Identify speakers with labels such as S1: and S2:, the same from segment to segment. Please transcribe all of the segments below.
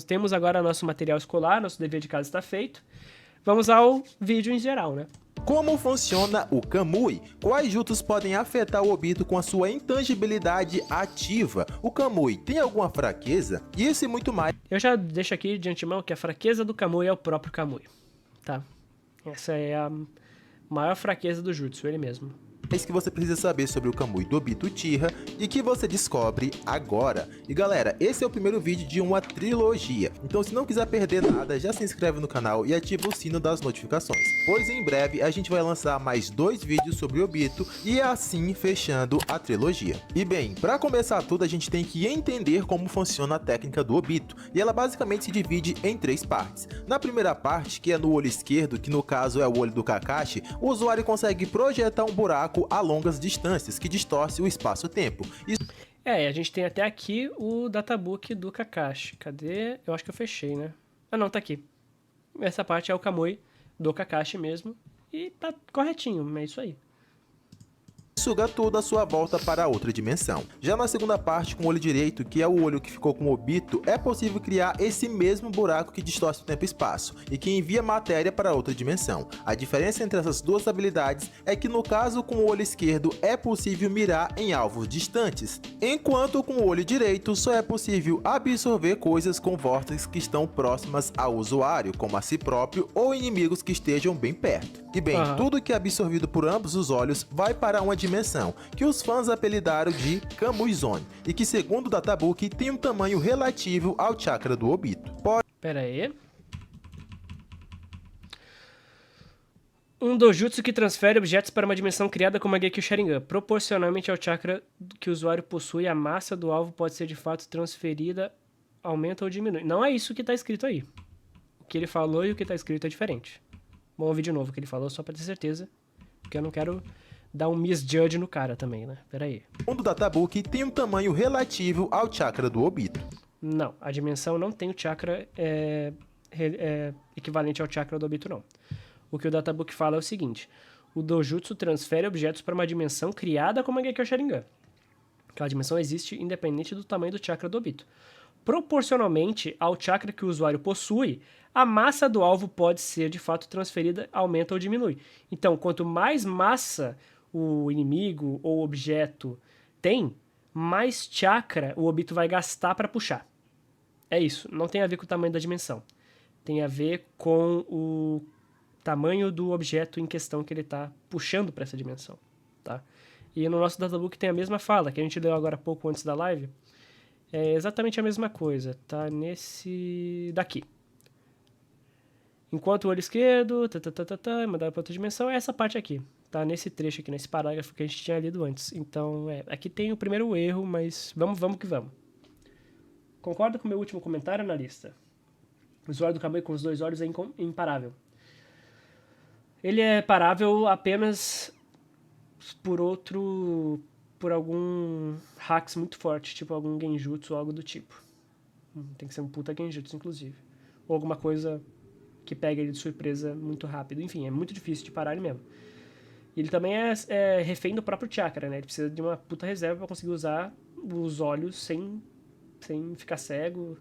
S1: Temos agora nosso material escolar, nosso dever de casa está feito. Vamos ao vídeo em geral, né?
S2: Como funciona o Kamui? Quais juntos podem afetar o Obito com a sua intangibilidade ativa? O Kamui tem alguma fraqueza? Isso e muito mais.
S1: Eu já deixo aqui de antemão que a fraqueza do Kamui é o próprio Kamui, tá? Essa é a maior fraqueza do Jutsu, ele mesmo.
S2: Que você precisa saber sobre o Kamui do Obito Uchiha e que você descobre agora. E galera, esse é o primeiro vídeo de uma trilogia, então se não quiser perder nada, já se inscreve no canal e ativa o sino das notificações, pois em breve a gente vai lançar mais 2 vídeos sobre o Obito e assim fechando a trilogia. E bem, para começar tudo a gente tem que entender como funciona a técnica do Obito, e ela basicamente se divide em 3 partes. Na primeira parte, que é no olho esquerdo, que no caso é o olho do Kakashi, o usuário consegue projetar um buraco a longas distâncias, que distorce o espaço-tempo.
S1: A gente tem até aqui o databook do Kakashi. Cadê? Eu acho que eu fechei, né? Ah, não, tá aqui. Essa parte é o Kamui do Kakashi mesmo. E tá corretinho, é isso aí.
S2: Suga tudo à sua volta para outra dimensão. Já na segunda parte, com o olho direito, que é o olho que ficou com o Obito, é possível criar esse mesmo buraco que distorce o tempo e espaço, e que envia matéria para outra dimensão. A diferença entre essas duas habilidades é que no caso com o olho esquerdo é possível mirar em alvos distantes, enquanto com o olho direito só é possível absorver coisas com vórtices que estão próximas ao usuário, como a si próprio ou inimigos que estejam bem perto. E bem, tudo que é absorvido por ambos os olhos vai para uma dimensão, que os fãs apelidaram de Kamui Zone, e que segundo o databook tem um tamanho relativo ao chakra do Obito.
S1: Pera aí. Um dojutsu que transfere objetos para uma dimensão criada como a Genkyu Sharingan. Proporcionalmente ao chakra que o usuário possui, a massa do alvo pode ser de fato transferida, aumenta ou diminui. Não é isso que está escrito aí. O que ele falou e o que está escrito é diferente. Vamos ouvir de novo o que ele falou, só pra ter certeza. Porque eu não quero dar um misjudge no cara também, né? Pera aí.
S2: O databook tem um tamanho relativo ao chakra do Obito.
S1: Não, a dimensão não tem o chakra equivalente ao chakra do Obito, não. O que o databook fala é o seguinte. O dojutsu transfere objetos para uma dimensão criada como a Genkyu Sharingan. Aquela dimensão existe independente do tamanho do chakra do Obito. Proporcionalmente ao chakra que o usuário possui, a massa do alvo pode ser de fato transferida, aumenta ou diminui. Então, quanto mais massa o inimigo ou objeto tem, mais chakra o Obito vai gastar para puxar. É isso, não tem a ver com o tamanho da dimensão. Tem a ver com o tamanho do objeto em questão que ele está puxando para essa dimensão. Tá? E no nosso databook tem a mesma fala, que a gente leu agora há pouco antes da live. É exatamente a mesma coisa, tá nesse daqui. Enquanto o olho esquerdo, mandado para outra dimensão, é essa parte aqui. Tá nesse trecho aqui, nesse parágrafo que a gente tinha lido antes. Então, aqui tem o primeiro erro, mas vamos que vamos. Concorda com o meu último comentário, analista? O usuário do Kamui com os 2 olhos é imparável. Ele é parável apenas por algum hacks muito forte, tipo algum genjutsu ou algo do tipo. Tem que ser um puta genjutsu, inclusive. Ou alguma coisa que pega ele de surpresa muito rápido. Enfim, é muito difícil de parar ele mesmo. E ele também é refém do próprio chakra, né? Ele precisa de uma puta reserva pra conseguir usar os olhos sem ficar cego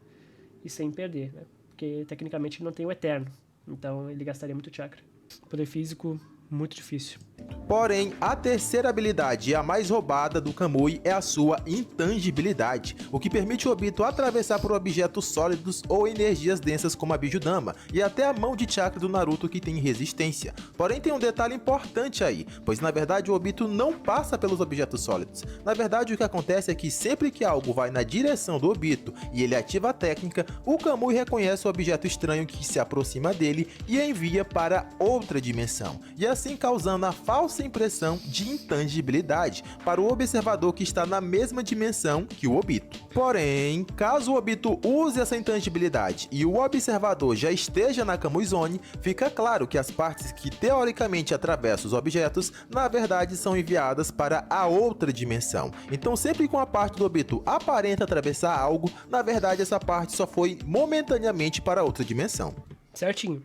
S1: e sem perder, né? Porque, tecnicamente, ele não tem o eterno. Então, ele gastaria muito chakra. Poder físico, muito difícil.
S2: Porém, a terceira habilidade e a mais roubada do Kamui é a sua intangibilidade, o que permite o Obito atravessar por objetos sólidos ou energias densas como a Bijudama, e até a mão de chakra do Naruto que tem resistência. Porém, tem um detalhe importante aí, pois na verdade o Obito não passa pelos objetos sólidos. Na verdade, o que acontece é que sempre que algo vai na direção do Obito e ele ativa a técnica, o Kamui reconhece o objeto estranho que se aproxima dele e envia para outra dimensão, e assim causando a falsa impressão de intangibilidade para o observador que está na mesma dimensão que o Obito. Porém, caso o Obito use essa intangibilidade e o observador já esteja na Kamui Zone, fica claro que as partes que teoricamente atravessam os objetos, na verdade são enviadas para a outra dimensão. Então sempre que uma parte do Obito aparenta atravessar algo, na verdade essa parte só foi momentaneamente para outra dimensão.
S1: Certinho,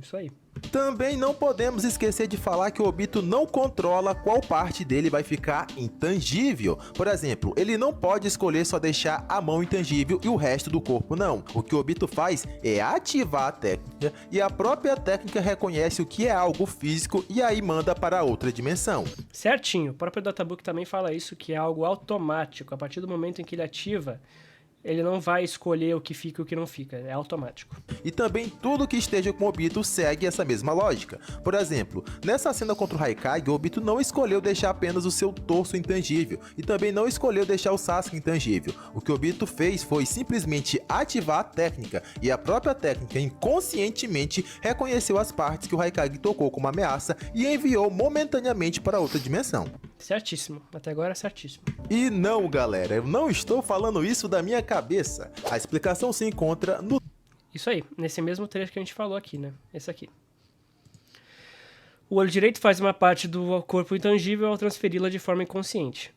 S1: isso aí.
S2: Também não podemos esquecer de falar que o Obito não controla qual parte dele vai ficar intangível. Por exemplo, ele não pode escolher só deixar a mão intangível e o resto do corpo não. O que o Obito faz é ativar a técnica e a própria técnica reconhece o que é algo físico e aí manda para outra dimensão.
S1: Certinho, o próprio Databook também fala isso, que é algo automático. A partir do momento em que ele ativa, ele não vai escolher o que fica e o que não fica, é automático.
S2: E também tudo que esteja com o Obito segue essa mesma lógica. Por exemplo, nessa cena contra o Haikage, o Obito não escolheu deixar apenas o seu torso intangível e também não escolheu deixar o Sasuke intangível. O que o Obito fez foi simplesmente ativar a técnica e a própria técnica inconscientemente reconheceu as partes que o Haikage tocou como ameaça e enviou momentaneamente para outra dimensão.
S1: Certíssimo, até agora é certíssimo.
S2: E não, galera, eu não estou falando isso da minha cabeça. A explicação se encontra no...
S1: Isso aí, nesse mesmo trecho que a gente falou aqui, né? Esse aqui. O olho direito faz uma parte do corpo intangível ao transferi-la de forma inconsciente.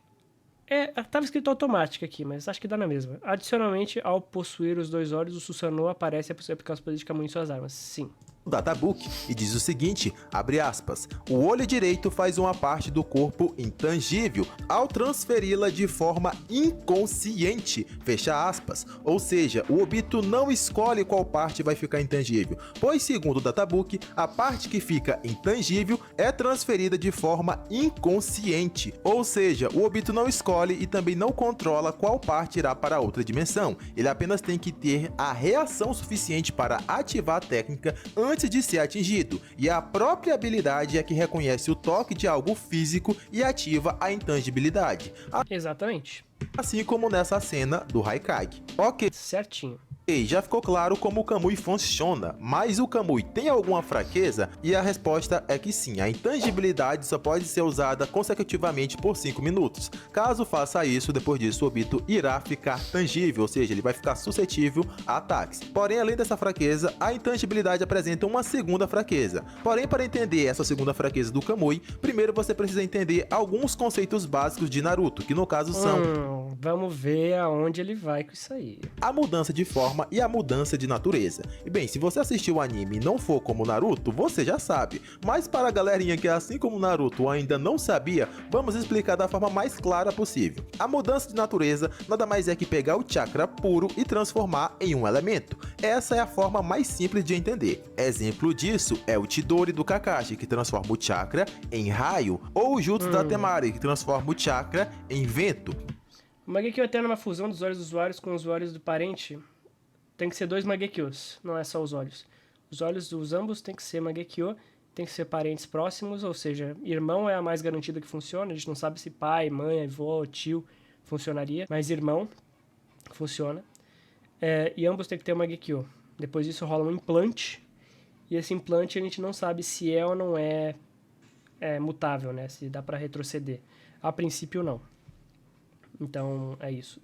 S1: Tava escrito automática aqui, mas acho que dá na mesma. Adicionalmente, ao possuir os dois olhos, o Susanoo aparece a aplicar os poderes de Kamui em suas armas. Sim.
S2: Databook e diz o seguinte, abre aspas, o olho direito faz uma parte do corpo intangível ao transferi-la de forma inconsciente, fecha aspas, ou seja, o Obito não escolhe qual parte vai ficar intangível, pois segundo o Databook, a parte que fica intangível é transferida de forma inconsciente, ou seja, o Obito não escolhe e também não controla qual parte irá para outra dimensão, ele apenas tem que ter a reação suficiente para ativar a técnica antes de ser atingido, e a própria habilidade é que reconhece o toque de algo físico e ativa a intangibilidade.
S1: Exatamente.
S2: Assim como nessa cena do Haikage. Ok.
S1: Certinho.
S2: E já ficou claro como o Kamui funciona, mas o Kamui tem alguma fraqueza? E a resposta é que sim, a intangibilidade só pode ser usada consecutivamente por 5 minutos. Caso faça isso, depois disso o Obito irá ficar tangível, ou seja, ele vai ficar suscetível a ataques. Porém, além dessa fraqueza, a intangibilidade apresenta uma segunda fraqueza. Porém, para entender essa segunda fraqueza do Kamui, primeiro você precisa entender alguns conceitos básicos de Naruto, que no caso são...
S1: Vamos ver aonde ele vai com isso aí.
S2: A mudança de forma e a mudança de natureza. E bem, se você assistiu o anime e não for como Naruto, você já sabe. Mas para a galerinha que assim como Naruto ainda não sabia, vamos explicar da forma mais clara possível. A mudança de natureza nada mais é que pegar o chakra puro e transformar em um elemento. Essa é a forma mais simples de entender. Exemplo disso é o Chidori do Kakashi, que transforma o chakra em raio, ou o Jutsu da Temari, que transforma o chakra em vento.
S1: O Mangekyo é uma fusão dos olhos dos usuários com os olhos do parente. Tem que ser 2 Mangekyos, não é só os olhos. Os olhos dos ambos tem que ser Mangekyo, tem que ser parentes próximos, ou seja, irmão é a mais garantida que funciona. A gente não sabe se pai, mãe, avô, tio funcionaria, mas irmão funciona. E ambos tem que ter Mangekyo. Depois disso rola um implante, e esse implante a gente não sabe se é ou não é mutável, né? Se dá pra retroceder. A princípio, não. Então, é isso.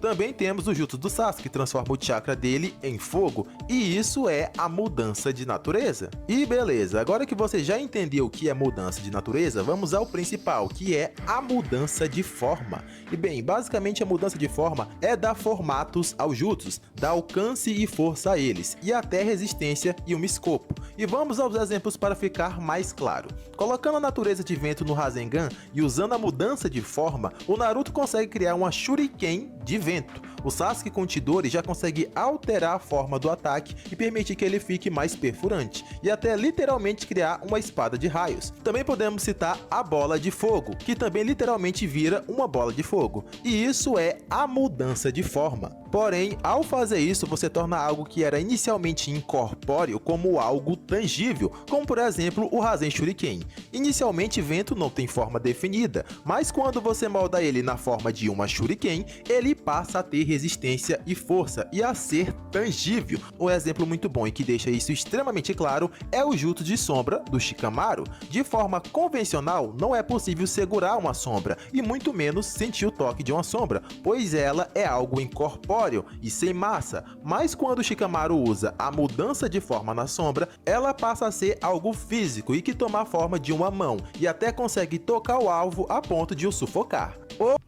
S2: Também temos o Jutsu do Sasuke, que transforma o chakra dele em fogo, e isso é a mudança de natureza. E beleza, agora que você já entendeu o que é mudança de natureza, vamos ao principal, que é a mudança de forma. E bem, basicamente a mudança de forma é dar formatos aos jutsus, dar alcance e força a eles, e até resistência e um escopo. E vamos aos exemplos para ficar mais claro. Colocando a natureza de vento no Rasengan e usando a mudança de forma, o Naruto consegue criar uma Shuriken de vento. O Sasuke com o Chidori já consegue alterar a forma do ataque e permitir que ele fique mais perfurante, e até literalmente criar uma espada de raios. Também podemos citar a bola de fogo, que também literalmente vira uma bola de fogo, e isso é a mudança de forma. Porém, ao fazer isso, você torna algo que era inicialmente incorpóreo como algo tangível, como por exemplo o Rasen Shuriken. Inicialmente, vento não tem forma definida, mas quando você molda ele na forma de uma Shuriken, ele passa a ter resistência e força e a ser tangível. Um exemplo muito bom e que deixa isso extremamente claro é o Jutsu de sombra do Shikamaru. De forma convencional, não é possível segurar uma sombra e muito menos sentir o toque de uma sombra, pois ela é algo incorpóreo e sem massa, mas quando o Shikamaru usa a mudança de forma na sombra, ela passa a ser algo físico e que toma a forma de uma mão e até consegue tocar o alvo a ponto de o sufocar.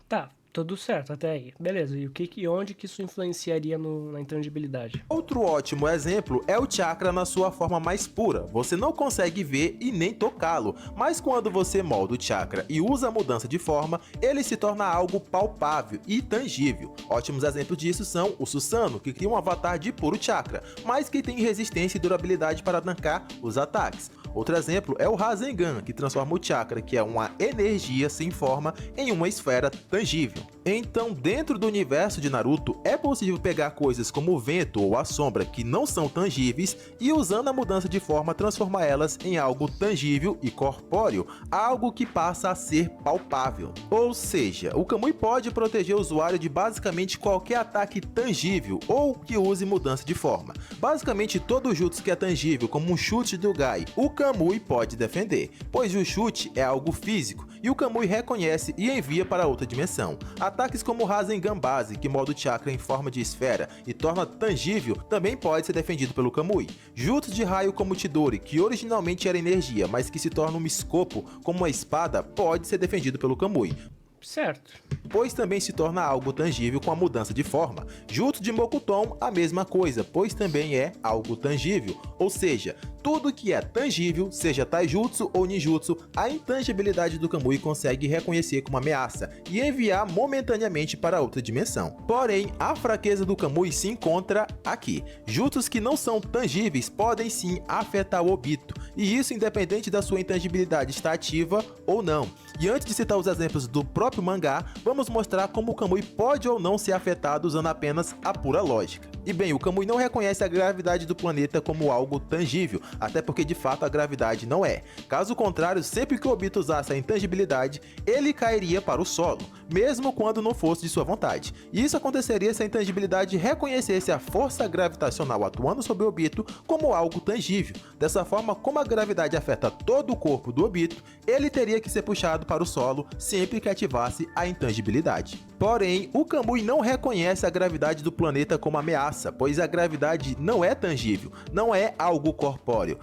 S1: Tá, Tudo certo até aí. Beleza, e onde que isso influenciaria na intangibilidade?
S2: Outro ótimo exemplo é o chakra na sua forma mais pura. Você não consegue ver e nem tocá-lo, mas quando você molda o chakra e usa a mudança de forma, ele se torna algo palpável e tangível. Ótimos exemplos disso são o Susano, que cria um avatar de puro chakra, mas que tem resistência e durabilidade para tancar os ataques. Outro exemplo é o Rasengan, que transforma o chakra, que é uma energia sem forma, em uma esfera tangível. Então, dentro do universo de Naruto, é possível pegar coisas como o vento ou a sombra que não são tangíveis e, usando a mudança de forma, transformar elas em algo tangível e corpóreo, algo que passa a ser palpável. Ou seja, o Kamui pode proteger o usuário de basicamente qualquer ataque tangível ou que use mudança de forma. Basicamente todo jutsu que é tangível, como um chute do Gai, o Kamui pode defender, pois o chute é algo físico e o Kamui reconhece e envia para outra dimensão. Ataques como o Rasengan base, que molda o chakra em forma de esfera e torna tangível, também pode ser defendido pelo Kamui. Jutsu de raio como o Chidori, que originalmente era energia, mas que se torna um escopo como uma espada, pode ser defendido pelo Kamui,
S1: Certo.
S2: pois também se torna algo tangível com a mudança de forma. Jutsu de Mokuton, a mesma coisa, pois também é algo tangível. Ou seja, tudo que é tangível, seja taijutsu ou ninjutsu, a intangibilidade do Kamui consegue reconhecer como ameaça e enviar momentaneamente para outra dimensão. Porém, a fraqueza do Kamui se encontra aqui. Jutsus que não são tangíveis podem sim afetar o Obito, e isso independente da sua intangibilidade estar ativa ou não. E antes de citar os exemplos do próprio mangá, vamos mostrar como o Kamui pode ou não ser afetado usando apenas a pura lógica. E bem, o Kamui não reconhece a gravidade do planeta como algo tangível, até porque de fato a gravidade não é. Caso contrário, sempre que o Obito usasse a intangibilidade, ele cairia para o solo, mesmo quando não fosse de sua vontade. E isso aconteceria se a intangibilidade reconhecesse a força gravitacional atuando sobre o Obito como algo tangível. Dessa forma, como a gravidade afeta todo o corpo do Obito, ele teria que ser puxado para o solo sempre que ativasse a intangibilidade. Porém, o Kamui não reconhece a gravidade do planeta como ameaça, pois a gravidade não é tangível, não é algo corpóreo.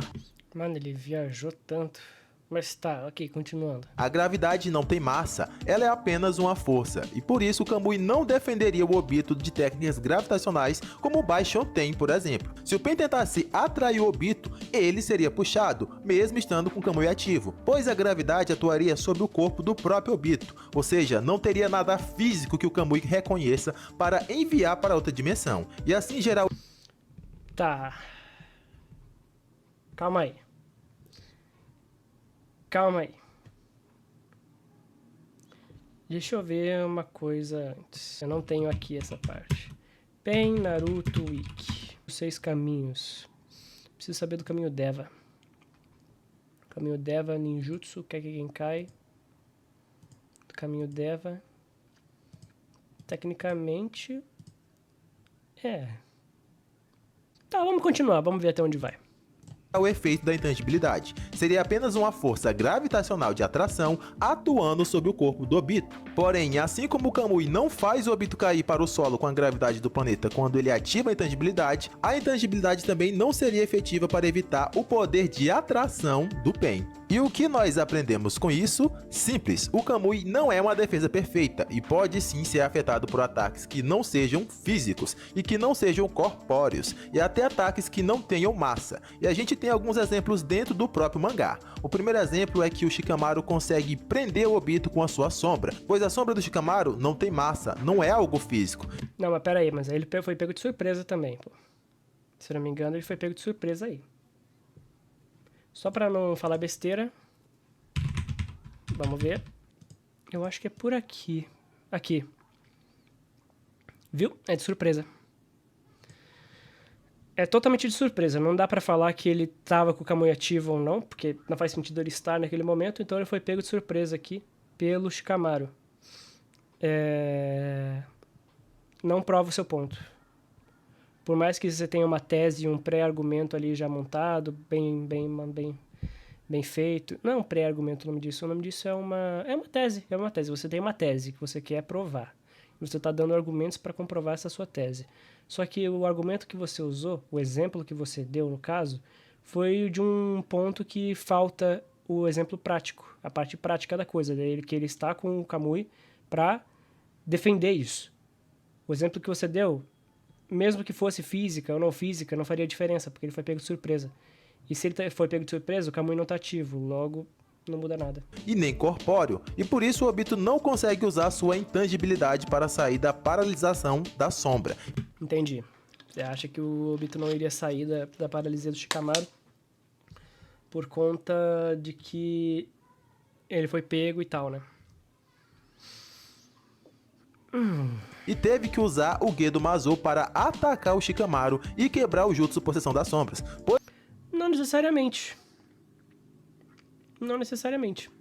S1: Mano, ele viajou tanto. Mas tá, ok, continuando.
S2: A gravidade não tem massa, ela é apenas uma força, e por isso o Kamui não defenderia o Obito de técnicas gravitacionais como o Baishon tem, por exemplo. Se o Pen tentasse atrair o Obito, ele seria puxado, mesmo estando com o Kamui ativo, pois a gravidade atuaria sobre o corpo do próprio Obito, ou seja, não teria nada físico que o Kamui reconheça para enviar para outra dimensão, e assim gerar...
S1: Tá. Calma aí. Calma aí. Deixa eu ver uma coisa antes. Eu não tenho aqui essa parte. Pen Naruto Wiki. Os 6 caminhos. Preciso saber do caminho Deva. Caminho Deva, Ninjutsu, Kekkei Genkai. Caminho Deva. Tecnicamente... Tá, vamos continuar. Vamos ver até onde vai.
S2: O efeito da intangibilidade. Seria apenas uma força gravitacional de atração atuando sobre o corpo do Obito. Porém, assim como o Kamui não faz o Obito cair para o solo com a gravidade do planeta quando ele ativa a intangibilidade também não seria efetiva para evitar o poder de atração do Pen. E o que nós aprendemos com isso? Simples, o Kamui não é uma defesa perfeita e pode sim ser afetado por ataques que não sejam físicos e que não sejam corpóreos, e até ataques que não tenham massa. E a gente tem alguns exemplos dentro do próprio mangá. O primeiro exemplo é que o Shikamaru consegue prender o Obito com a sua sombra, pois a sombra do Shikamaru não tem massa, não é algo físico.
S1: Não, mas pera aí, mas aí ele foi pego de surpresa também, pô. Se eu não me engano, ele foi pego de surpresa aí. Só pra não falar besteira. Vamos ver. Eu acho que é por aqui. Aqui. Viu? É de surpresa. É totalmente de surpresa. Não dá pra falar que ele tava com o Kamui ativo ou não, porque não faz sentido ele estar naquele momento, então ele foi pego de surpresa aqui pelo Shikamaru. Não prova o seu ponto. Por mais que você tenha uma tese e um pré-argumento ali já montado, bem feito. Não é um pré-argumento o nome disso. O nome disso é uma tese. É uma tese. Você tem uma tese que você quer provar. Você está dando argumentos para comprovar essa sua tese. Só que o argumento que você usou, o exemplo que você deu no caso, foi de um ponto que falta o exemplo prático, a parte prática da coisa, que ele está com o Kamui para defender isso. O exemplo que você deu, mesmo que fosse física ou não física, não faria diferença, porque ele foi pego de surpresa. E se ele foi pego de surpresa, o Kamui não tá ativo, logo não muda nada.
S2: E nem corpóreo, e por isso o Obito não consegue usar sua intangibilidade para sair da paralisação da sombra.
S1: Entendi. Você acha que o Obito não iria sair da paralisia do Shikamaru por conta de que ele foi pego e tal, né?
S2: E teve que usar o Gedo Mazo para atacar o Shikamaru e quebrar o Jutsu Possessão das Sombras.
S1: Não necessariamente. Não necessariamente.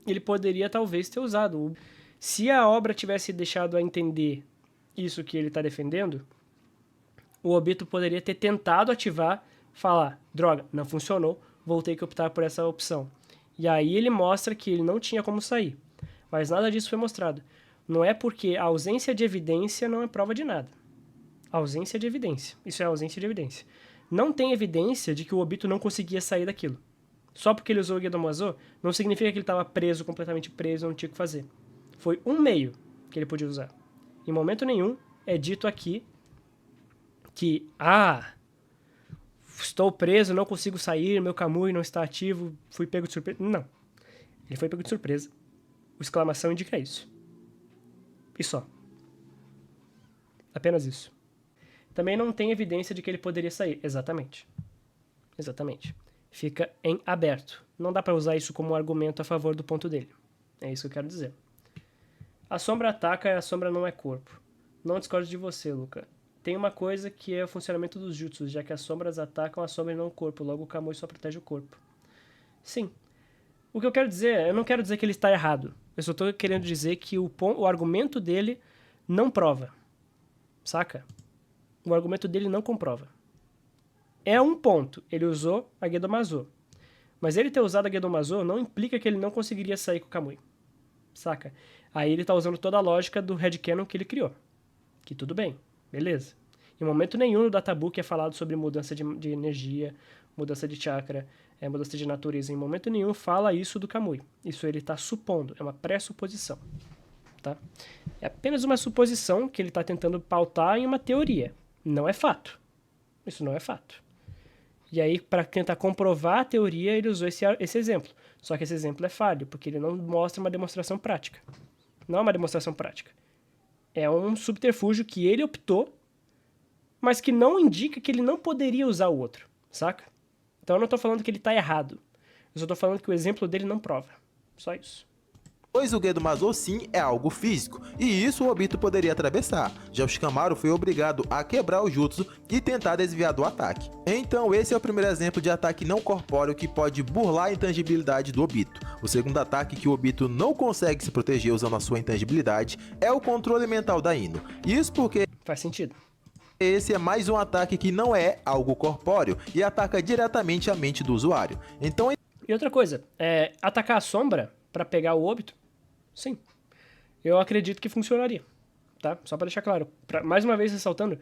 S1: Ele poderia talvez ter usado. Se a obra tivesse deixado a entender isso que ele tá defendendo, o Obito poderia ter tentado ativar, falar, droga, não funcionou, vou ter que optar por essa opção. E aí ele mostra que ele não tinha como sair. Mas nada disso foi mostrado. Não é porque a ausência de evidência não é prova de nada. Ausência de evidência. Isso é ausência de evidência. Não tem evidência de que o Obito não conseguia sair daquilo. Só porque ele usou o Gedo Mazo, não significa que ele estava preso, completamente preso, não tinha o que fazer. Foi um meio que ele podia usar. Em momento nenhum é dito aqui que, estou preso, não consigo sair, meu Kamui não está ativo, fui pego de surpresa. Não. Ele foi pego de surpresa. O exclamação indica isso. E só. Apenas isso. Também não tem evidência de que ele poderia sair. Exatamente. Exatamente. Fica em aberto. Não dá pra usar isso como argumento a favor do ponto dele. É isso que eu quero dizer. A sombra ataca e a sombra não é corpo. Não discordo de você, Luca. Tem uma coisa que é o funcionamento dos jutsus, já que as sombras atacam a sombra e não o corpo. Logo o Kamui só protege o corpo. Sim. O que eu quero dizer, eu não quero dizer que ele está errado. Eu só estou querendo dizer que o argumento dele não prova. Saca? O argumento dele não comprova. É um ponto. Ele usou a Gedo Mazo. Mas ele ter usado a Gedo Mazo não implica que ele não conseguiria sair com o Kamui. Saca? Aí ele tá usando toda a lógica do headcanon que ele criou. Que tudo bem. Beleza. Em momento nenhum no Databook é falado sobre mudança de energia, mudança de chakra, mudança de natureza. Em momento nenhum fala isso do Kamui. Isso ele tá supondo. É uma pré-suposição. Tá? É apenas uma suposição que ele tá tentando pautar em uma teoria. Não é fato. Isso não é fato. E aí, para tentar comprovar a teoria, ele usou esse exemplo. Só que esse exemplo é falho, porque ele não mostra uma demonstração prática. Não é uma demonstração prática. É um subterfúgio que ele optou, mas que não indica que ele não poderia usar o outro, saca? Então eu não tô falando que ele tá errado. Eu só tô falando que o exemplo dele não prova. Só isso.
S2: Pois o Gedo Mazo sim é algo físico, e isso o Obito poderia atravessar. Já o Shikamaru foi obrigado a quebrar o jutsu e tentar desviar do ataque. Então esse é o primeiro exemplo de ataque não corpóreo que pode burlar a intangibilidade do Obito. O segundo ataque que o Obito não consegue se proteger usando a sua intangibilidade é o controle mental da Ino. Isso porque
S1: Faz sentido.
S2: esse é mais um ataque que não é algo corpóreo e ataca diretamente a mente do usuário. Então
S1: E outra coisa, atacar a sombra pra pegar o Obito, sim. Eu acredito que funcionaria, tá? Só pra deixar claro. Mais uma vez ressaltando,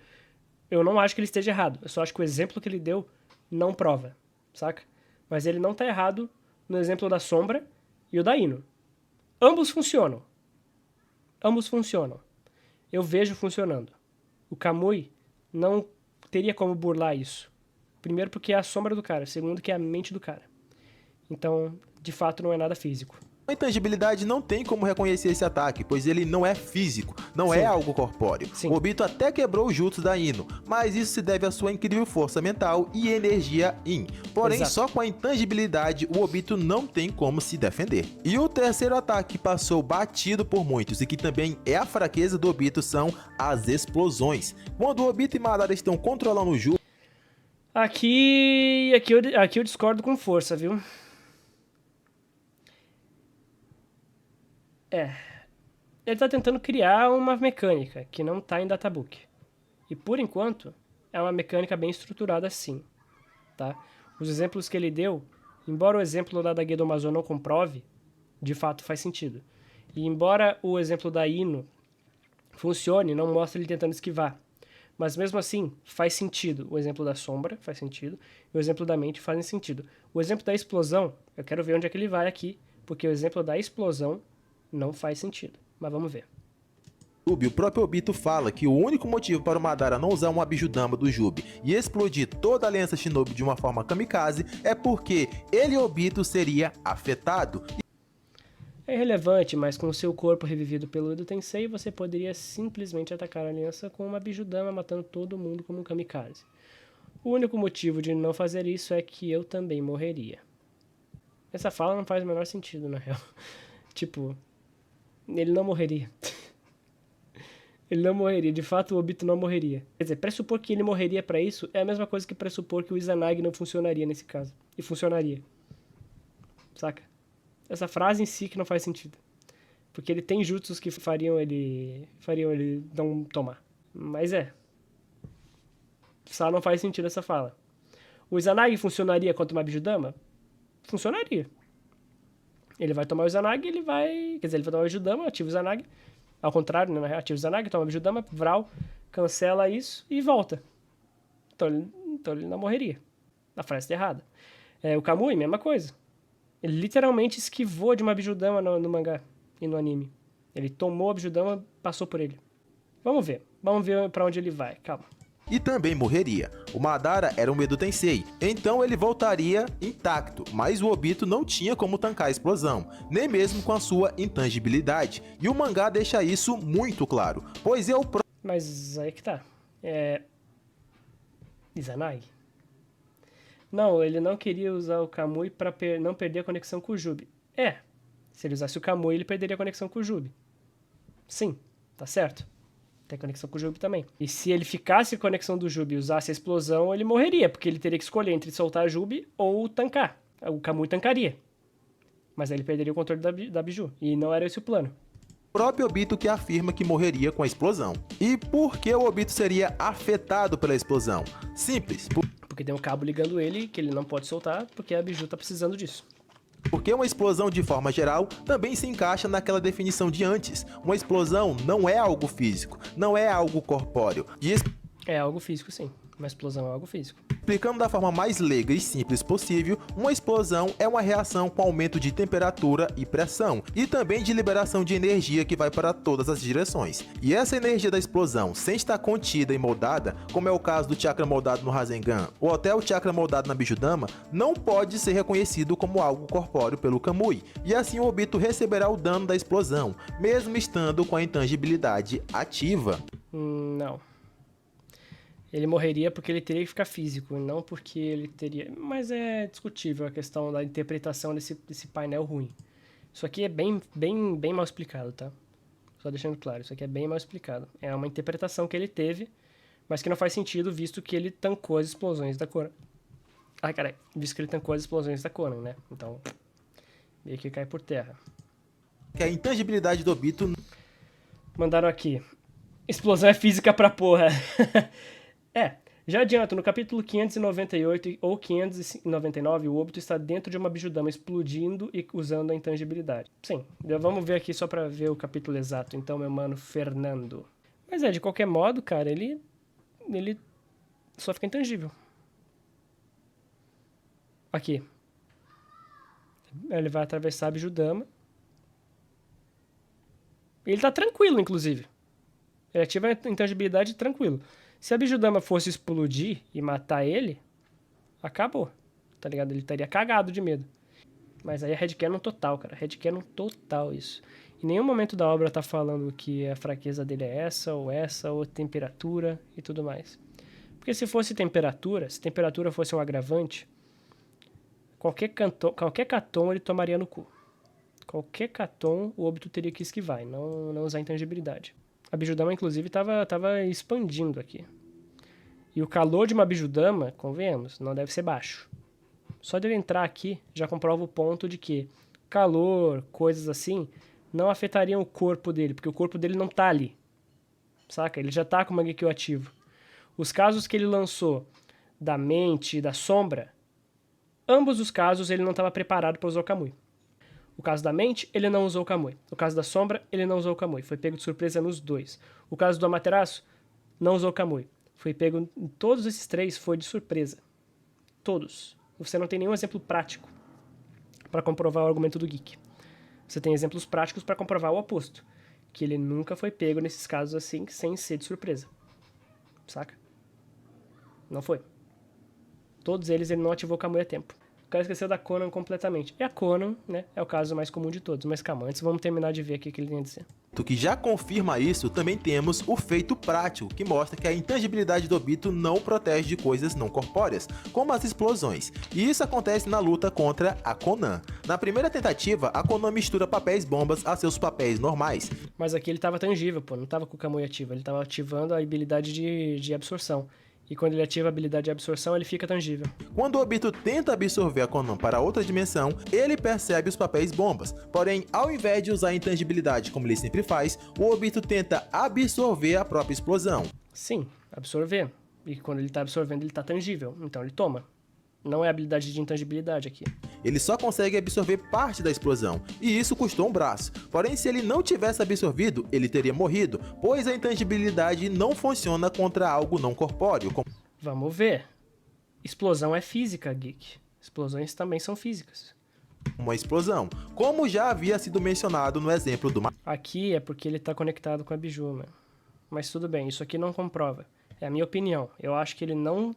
S1: eu não acho que ele esteja errado. Eu só acho que o exemplo que ele deu não prova, saca? Mas ele não tá errado no exemplo da sombra e o da Ino. Ambos funcionam. Ambos funcionam. Eu vejo funcionando. O Kamui não teria como burlar isso. Primeiro porque é a sombra do cara. Segundo que é a mente do cara. Então, de fato, não é nada físico.
S2: a intangibilidade não tem como reconhecer esse ataque, pois ele não é físico, não
S1: Sim.
S2: é algo corpóreo.
S1: Sim.
S2: O Obito até quebrou o jutsu da Ino, mas isso se deve à sua incrível força mental e energia Yin. Porém,
S1: Exato.
S2: só com a intangibilidade, o Obito não tem como se defender. E o terceiro ataque que passou batido por muitos e que também é a fraqueza do Obito são as explosões. Quando o Obito e Madara estão controlando o jutsu,
S1: Aqui eu discordo com força, viu? Ele tá tentando criar uma mecânica que não tá em Databook. E por enquanto, é uma mecânica bem estruturada sim, tá? Os exemplos que ele deu, embora o exemplo lá da Gedomazo não comprove, de fato faz sentido. E embora o exemplo da Ino funcione, não mostra ele tentando esquivar. Mas mesmo assim, faz sentido. O exemplo da sombra faz sentido. E o exemplo da mente faz sentido. O exemplo da explosão, eu quero ver onde é que ele vai aqui. Porque o exemplo da explosão não faz sentido. Mas vamos ver.
S2: O próprio Obito fala que o único motivo para o Madara não usar um Abijudama do Jubi e explodir toda a aliança Shinobi de uma forma kamikaze é porque ele, Obito, seria afetado.
S1: É irrelevante, mas com o seu corpo revivido pelo Edo Tensei, você poderia simplesmente atacar a aliança com uma Abijudama, matando todo mundo como um kamikaze. O único motivo de não fazer isso é que eu também morreria. Essa fala não faz o menor sentido, na real. Tipo, ele não morreria. Ele não morreria, de fato o Obito não morreria. Quer dizer, pressupor que ele morreria pra isso é a mesma coisa que pressupor que o Izanagi não funcionaria nesse caso. E funcionaria. Saca? Essa frase em si que não faz sentido. Porque ele tem jutsus que fariam ele não tomar. Mas só não faz sentido essa fala. O Izanagi funcionaria contra uma Abijudama? Funcionaria. Ele vai tomar o Izanagi, ele vai tomar o Abijudama, ativa o Izanagi. Ao contrário, né? Ativa o Izanagi, toma o Abijudama, Vral, cancela isso e volta. Então ele não morreria. A frase tá errada. O Kamui, mesma coisa. Ele literalmente esquivou de uma Abijudama no mangá e no anime. Ele tomou a Abijudama, passou por ele. Vamos ver pra onde ele vai, calma.
S2: E também morreria. O Madara era um Edo Tensei, então ele voltaria intacto, mas o Obito não tinha como tancar a explosão, nem mesmo com a sua intangibilidade. E o mangá deixa isso muito claro, pois é o próprio...
S1: Mas aí que tá. Izanagi? Não, ele não queria usar o Kamui pra não perder a conexão com o Jubi. Se ele usasse o Kamui, ele perderia a conexão com o Jubi. Sim, tá certo. Tem conexão com o Jubi também. E se ele ficasse com a conexão do Jubi e usasse a explosão, ele morreria, porque ele teria que escolher entre soltar a Jubi ou tancar. O Kamui tancaria. Mas aí ele perderia o controle da Biju. E não era esse o plano.
S2: O próprio Obito que afirma que morreria com a explosão. E por que o Obito seria afetado pela explosão? Simples.
S1: Porque tem um cabo ligando ele, que ele não pode soltar, porque a Biju tá precisando disso.
S2: Porque uma explosão, de forma geral, também se encaixa naquela definição de antes. Uma explosão não é algo físico, não é algo corpóreo.
S1: É algo físico, sim. Uma explosão é algo físico.
S2: Explicando da forma mais leiga e simples possível, uma explosão é uma reação com aumento de temperatura e pressão, e também de liberação de energia que vai para todas as direções. E essa energia da explosão, sem estar contida e moldada, como é o caso do chakra moldado no Rasengan, ou até o chakra moldado na Bijudama, não pode ser reconhecido como algo corpóreo pelo Kamui, e assim o Obito receberá o dano da explosão, mesmo estando com a intangibilidade ativa.
S1: Não. Ele morreria porque ele teria que ficar físico, não porque ele teria... Mas é discutível a questão da interpretação desse painel ruim. Isso aqui é bem mal explicado, tá? Só deixando claro, isso aqui é bem mal explicado. É uma interpretação que ele teve, mas que não faz sentido, visto que ele tancou as explosões da Konan. Visto que ele tancou as explosões da Konan, né? Então, meio que cai por terra.
S2: Que a intangibilidade do Obito...
S1: Mandaram aqui. Explosão é física pra porra. Já adianto, no capítulo 598 ou 599, o Obito está dentro de uma Bijudama explodindo e usando a intangibilidade. Sim, vamos ver aqui só pra ver o capítulo exato, então, meu mano Fernando. Mas de qualquer modo, cara, ele só fica intangível. Aqui. Ele vai atravessar a Bijudama. Ele tá tranquilo, inclusive. Ele ativa a intangibilidade tranquilo. Se a Bijudama fosse explodir e matar ele, acabou, tá ligado? Ele estaria cagado de medo. Mas aí é headcanon total, cara. Headcanon total isso. Em nenhum momento da obra tá falando que a fraqueza dele é essa, ou temperatura e tudo mais. Porque se fosse temperatura, se temperatura fosse um agravante, qualquer caton ele tomaria no cu. Qualquer caton o Obito teria que esquivar e não usar intangibilidade. A Bijudama, inclusive, tava expandindo aqui. E o calor de uma Bijudama, convenhamos, não deve ser baixo. Só de ele entrar aqui, já comprova o ponto de que calor, coisas assim, não afetariam o corpo dele, porque o corpo dele não tá ali. Saca? Ele já tá com o Mangekyo ativo. Os casos que ele lançou da mente e da sombra, ambos os casos ele não estava preparado para usar o Kamui. O caso da mente, ele não usou o Kamui. O caso da sombra, ele não usou o Kamui. Foi pego de surpresa nos dois. O caso do Amaterasu, não usou o Kamui. Foi pego em todos esses três, foi de surpresa. Todos. Você não tem nenhum exemplo prático para comprovar o argumento do Geek. Você tem exemplos práticos para comprovar o oposto. que ele nunca foi pego nesses casos assim, sem ser de surpresa. Saca? Não foi. Todos eles ele não ativou o Kamui a tempo. O cara esqueceu da Conan completamente. E a Conan, né, é o caso mais comum de todos. Mas calma, antes vamos terminar de ver aqui o que ele tem a dizer.
S2: O que já confirma isso, também temos o feito prático, que mostra que a intangibilidade do Obito não protege de coisas não corpóreas, como as explosões. E isso acontece na luta contra a Conan. Na primeira tentativa, a Conan mistura papéis bombas a seus papéis normais.
S1: Mas aqui ele tava tangível, pô, não tava com o Kamui ativo. Ele tava ativando a habilidade de absorção. E quando ele ativa a habilidade de absorção, ele fica tangível.
S2: Quando o Obito tenta absorver a Conan para outra dimensão, ele percebe os papéis bombas. Porém, ao invés de usar a intangibilidade como ele sempre faz, o Obito tenta absorver a própria explosão.
S1: Sim, absorver. E quando ele tá absorvendo, ele tá tangível. Então ele toma. Não é habilidade de intangibilidade aqui.
S2: Ele só consegue absorver parte da explosão, e isso custou um braço. Porém, se ele não tivesse absorvido, ele teria morrido, pois a intangibilidade não funciona contra algo não corpóreo.
S1: Vamos ver. Explosão é física, Geek. Explosões também são físicas.
S2: Uma explosão, como já havia sido mencionado no exemplo do...
S1: Aqui é porque ele tá conectado com a Biju, mano. Mas tudo bem, isso aqui não comprova. É a minha opinião. Eu acho que ele não...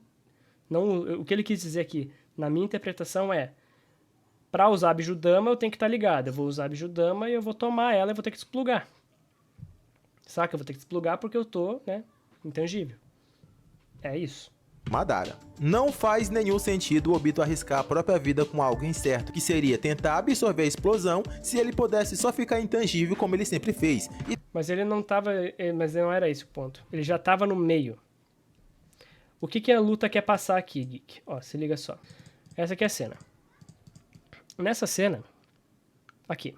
S1: O que ele quis dizer aqui, na minha interpretação é, pra usar a Bijudama eu tenho que estar ligado. Eu vou usar a Bijudama e eu vou tomar ela e vou ter que desplugar. Saca? Eu vou ter que desplugar porque eu tô, né, intangível. É isso.
S2: Madara. Não faz nenhum sentido o Obito arriscar a própria vida com algo incerto, que seria tentar absorver a explosão se ele pudesse só ficar intangível como ele sempre fez.
S1: Mas ele não tava... Mas não era esse o ponto. Ele já tava no meio. O que a luta quer passar aqui, Geek? Ó, se liga só. Essa aqui é a cena. Nessa cena, aqui.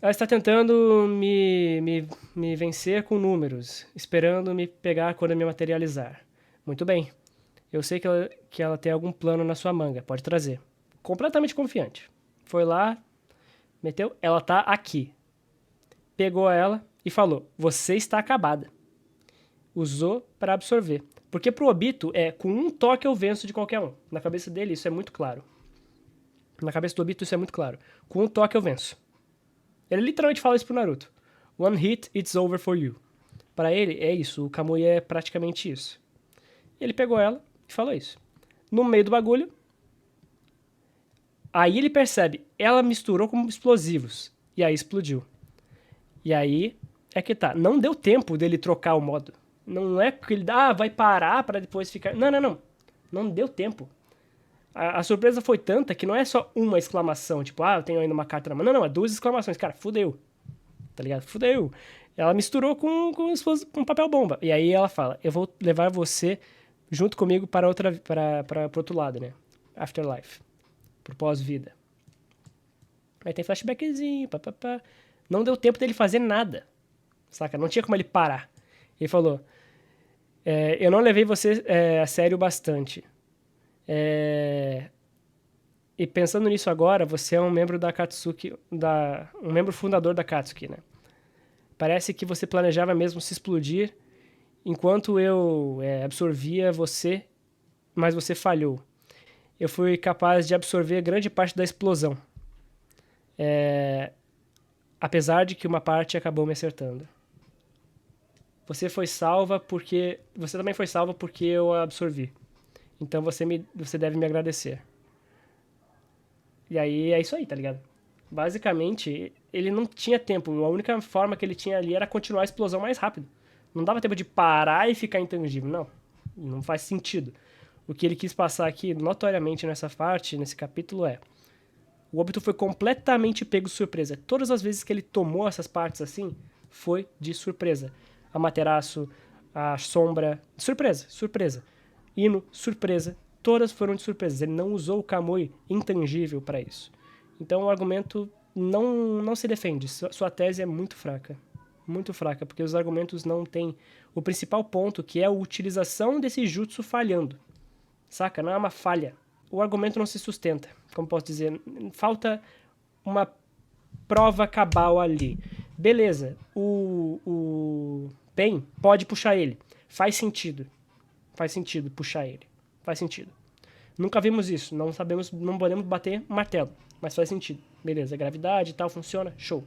S1: Ela está tentando me vencer com números, esperando me pegar quando me materializar. Muito bem. Eu sei que ela tem algum plano na sua manga, pode trazer. Completamente confiante. Foi lá, meteu, ela tá aqui. Pegou ela e falou, você está acabada. Usou para absorver. Porque pro Obito com um toque eu venço de qualquer um. Na cabeça dele isso é muito claro. Na cabeça do Obito isso é muito claro. Com um toque eu venço. Ele literalmente fala isso pro Naruto. One hit, it's over for you. Para ele é isso, o Kamui é praticamente isso. Ele pegou ela e falou isso. No meio do bagulho, aí ele percebe, ela misturou com explosivos. E aí explodiu. E aí é que tá. Não deu tempo dele trocar o modo. Não é que ele vai parar para depois ficar... Não. Não deu tempo. A surpresa foi tanta que não é só uma exclamação, tipo, eu tenho ainda uma carta na mão. Não, é duas exclamações. Cara, fudeu. Tá ligado? Fudeu. Ela misturou com papel bomba. E aí ela fala, eu vou levar você junto comigo para outro lado, né? Afterlife. Pro pós-vida. Aí tem flashbackzinho, papapá. Não deu tempo dele fazer nada. Saca? Não tinha como ele parar. Ele falou, eu não levei você a sério bastante. E pensando nisso agora, você é um membro da Akatsuki, um membro fundador da Akatsuki, né? Parece que você planejava mesmo se explodir enquanto eu absorvia você, mas você falhou. Eu fui capaz de absorver grande parte da explosão. Apesar de que uma parte acabou me acertando. Você também foi salva porque eu a absorvi. Então você deve me agradecer. E aí é isso aí, tá ligado? Basicamente, ele não tinha tempo. A única forma que ele tinha ali era continuar a explosão mais rápido. Não dava tempo de parar e ficar intangível. Não faz sentido. O que ele quis passar aqui, notoriamente nessa parte, nesse capítulo o Obito foi completamente pego de surpresa. Todas as vezes que ele tomou essas partes assim, foi de surpresa. Amaterasu, a Sombra, surpresa. Ino, surpresa. Todas foram de surpresa. Ele não usou o Kamui intangível para isso. Então o argumento não se defende. Sua tese é muito fraca. Muito fraca, porque os argumentos não têm o principal ponto, que é a utilização desse jutsu falhando. Saca? Não é uma falha. O argumento não se sustenta. Como posso dizer? Falta uma prova cabal ali. Beleza. O Pen pode puxar ele. Faz sentido puxar ele. Faz sentido. Nunca vimos isso. Não sabemos, não podemos bater martelo. Mas faz sentido. Beleza, gravidade e tal, funciona. Show.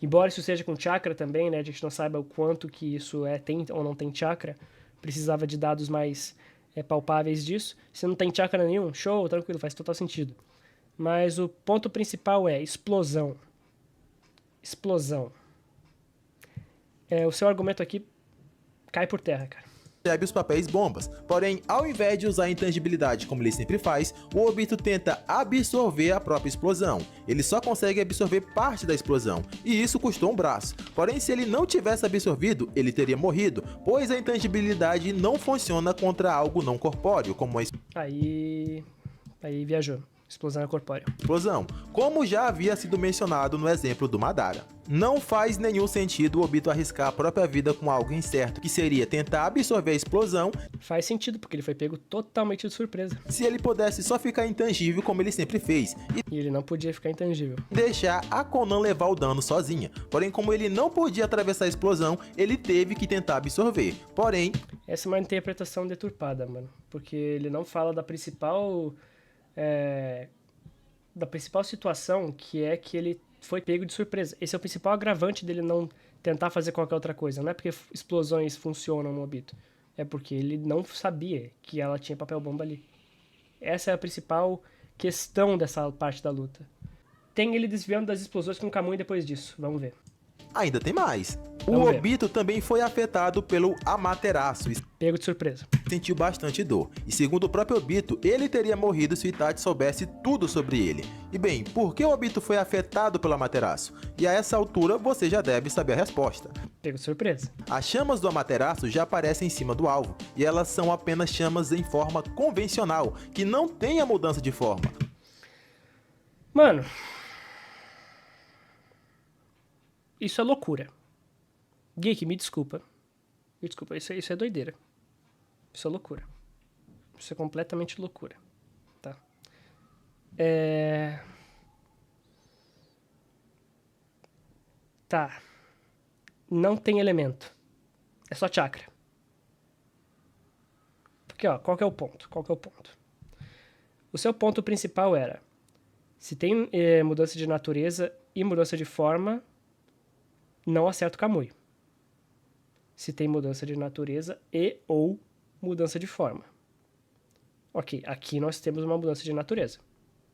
S1: Embora isso seja com chakra também, né? A gente não saiba o quanto que isso tem ou não tem chakra. Precisava de dados mais palpáveis disso. Se não tem chakra nenhum, show, tranquilo, faz total sentido. Mas o ponto principal é explosão. Explosão. O seu argumento aqui cai por terra, cara.
S2: Recebe os papéis bombas. Porém, ao invés de usar a intangibilidade como ele sempre faz, o Obito tenta absorver a própria explosão. Ele só consegue absorver parte da explosão, e isso custou um braço. Porém, se ele não tivesse absorvido, ele teria morrido, pois a intangibilidade não funciona contra algo não corpóreo, como a
S1: Aí viajou. Explosão é corpórea.
S2: explosão, como já havia sido mencionado no exemplo do Madara. Não faz nenhum sentido o Obito arriscar a própria vida com algo incerto, que seria tentar absorver a explosão.
S1: Faz sentido, porque ele foi pego totalmente de surpresa.
S2: Se ele pudesse só ficar intangível como ele sempre fez,
S1: E ele não podia ficar intangível.
S2: deixar a Konan levar o dano sozinha. Porém, como ele não podia atravessar a explosão, ele teve que tentar absorver. Porém,
S1: Essa é uma interpretação deturpada, mano. Porque ele não fala da principal situação, que é que ele foi pego de surpresa. Esse é o principal agravante dele não tentar fazer qualquer outra coisa. Não é porque explosões funcionam no Obito. É porque ele não sabia que ela tinha papel bomba ali. Essa é a principal questão dessa parte da luta. Tem ele desviando das explosões com o Kamui depois disso. Vamos ver.
S2: ainda tem mais. O
S1: Vamos ver.
S2: Obito também foi afetado pelo Amaterasu e
S1: Pego de surpresa.
S2: sentiu bastante dor. E segundo o próprio Obito, ele teria morrido se Itachi soubesse tudo sobre ele. E bem, por que o Obito foi afetado pelo Amaterasu? E a essa altura você já deve saber a resposta.
S1: Pego de surpresa.
S2: As chamas do Amaterasu já aparecem em cima do alvo, e elas são apenas chamas em forma convencional, que não tem a mudança de forma.
S1: Mano. Isso é loucura. Geek, me desculpa. Me desculpa, isso é doideira. Isso é loucura. Isso é completamente loucura. Tá? Tá. Não tem elemento. É só chakra. Porque, ó, qual que é o ponto? O seu ponto principal era: se tem mudança de natureza e mudança de forma, não acerta o Kamui. Se tem mudança de natureza e ou mudança de forma. Ok, aqui nós temos uma mudança de natureza.